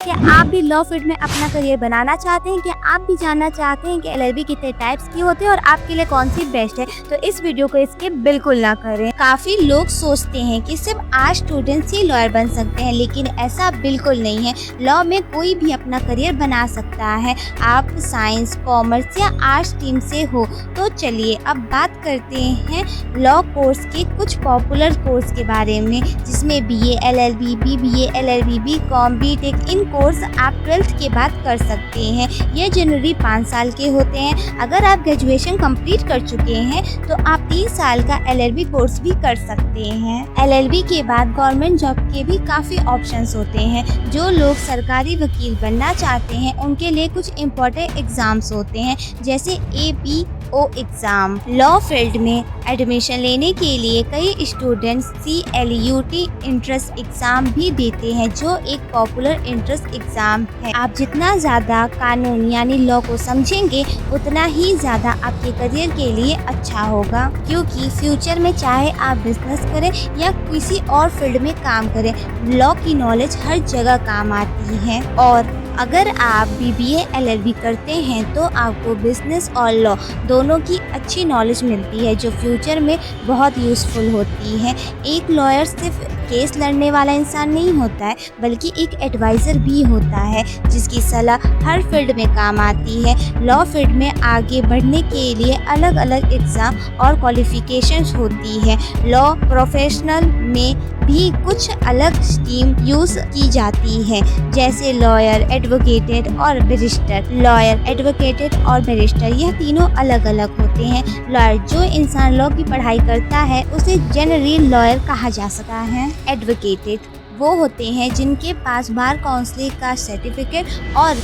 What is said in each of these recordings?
क्या आप भी लॉ फील्ड में अपना करियर बनाना चाहते हैं? क्या आप भी जानना चाहते हैं कि एलएलबी कितने टाइप्स की होती है और आपके लिए कौन सी बेस्ट है? तो इस वीडियो को स्किप बिल्कुल ना करें। काफी लोग सोचते हैं कि सिर्फ आर्ट स्टूडेंट्स ही लॉयर बन सकते हैं, लेकिन ऐसा बिल्कुल नहीं है। लॉ में कोई भी अपना करियर बना सकता है। आप साइंस, कॉमर्स या आर्ट्स स्ट्रीम से हो तो चलिए अब बात करते हैं लॉ कोर्स के कुछ पॉपुलर कोर्स के बारे में, जिसमें BA, LLB, BBA, LLB, BCom, BTech इन कोर्स आप 12th के बाद कर सकते हैं। ये जनरली 5 साल के होते हैं। अगर आप ग्रेजुएशन कंप्लीट कर चुके हैं तो आप 3 साल का एलएलबी कोर्स भी कर सकते हैं। एलएलबी के बाद गवर्नमेंट जॉब के भी काफ़ी ऑप्शंस होते हैं। जो लोग सरकारी वकील बनना चाहते हैं उनके लिए कुछ इम्पोर्टेंट एग्ज़ाम्स होते हैं, जैसे APO एग्ज़ाम। लॉ फील्ड में एडमिशन लेने के लिए कई स्टूडेंट्स CLUT इंट्रेंस एग्ज़ाम भी देते हैं, जो एक पॉपुलर इंट्रेंस एग्ज़ाम है। आप जितना ज़्यादा कानून यानी लॉ को समझेंगे उतना ही ज़्यादा आपके करियर के लिए अच्छा होगा, क्योंकि फ्यूचर में चाहे आप बिजनेस करें या किसी और फील्ड में काम करें, लॉ की नॉलेज हर जगह काम आती है। और अगर आप BBA LLB करते हैं तो आपको बिजनेस और लॉ दोनों की अच्छी नॉलेज मिलती है, जो फ्यूचर में बहुत यूज़फुल होती है। एक लॉयर सिर्फ केस लड़ने वाला इंसान नहीं होता है, बल्कि एक एडवाइज़र भी होता है, जिसकी सलाह हर फील्ड में काम आती है। लॉ फील्ड में आगे बढ़ने के लिए अलग अलग एग्ज़ाम और क्वालिफ़िकेशंस होती है। लॉ प्रोफेशनल में भी कुछ अलग स्ट्रीम यूज़ की जाती है, जैसे लॉयर, एडवोकेटेड और बैरिस्टर। लॉयर, एडवोकेटेड और बैरिस्टर यह तीनों अलग अलग होते हैं। लॉयर, जो इंसान लॉ की पढ़ाई करता है उसे जनरली लॉयर कहा जा सकता है। एडवोकेटेड वो होते हैं जिनके पास बार काउंसिल का सर्टिफिकेट और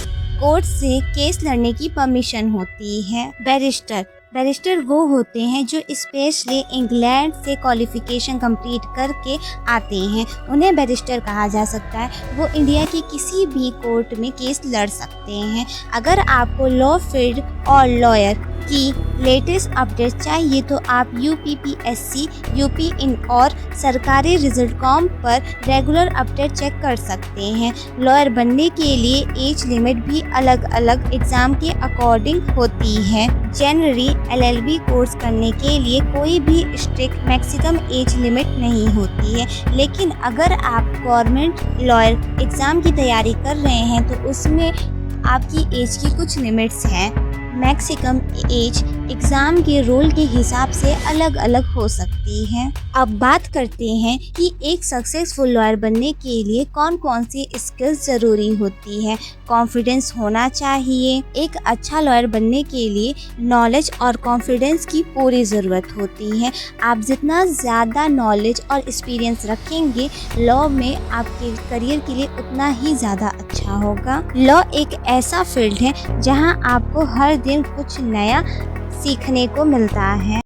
कोर्ट से केस लड़ने की परमिशन होती है। बैरिस्टर वो होते हैं जो स्पेशली इंग्लैंड से क्वालिफिकेशन कंप्लीट करके आते हैं, उन्हें बैरिस्टर कहा जा सकता है। वो इंडिया की किसी भी कोर्ट में केस लड़ सकते हैं। अगर आपको लॉ फील्ड और लॉयर की लेटेस्ट अपडेट चाहिए तो आप UPPSC, UP इन और सरकारी रिजल्ट.com पर रेगुलर अपडेट चेक कर सकते हैं। लॉयर बनने के लिए एज लिमिट भी अलग अलग एग्ज़ाम के अकॉर्डिंग होती है। जनरली LLB कोर्स करने के लिए कोई भी स्ट्रिक्ट मैक्सिमम एज लिमिट नहीं होती है, लेकिन अगर आप गवर्नमेंट लॉयर एग्ज़ाम की तैयारी कर रहे हैं तो उसमें आपकी एज की कुछ लिमिट्स हैं। मैक्सिमम एज एग्ज़ाम के रोल के हिसाब से अलग अलग हो सकती है। अब बात करते हैं कि एक सक्सेसफुल लॉयर बनने के लिए कौन कौन सी स्किल्स ज़रूरी होती है। कॉन्फिडेंस होना चाहिए। एक अच्छा लॉयर बनने के लिए नॉलेज और कॉन्फिडेंस की पूरी ज़रूरत होती है। आप जितना ज़्यादा नॉलेज और एक्सपीरियंस रखेंगे लॉ में, आपके करियर के लिए उतना ही ज़्यादा अच्छा होगा। लॉ एक ऐसा फील्ड है जहां आपको हर दिन कुछ नया सीखने को मिलता है।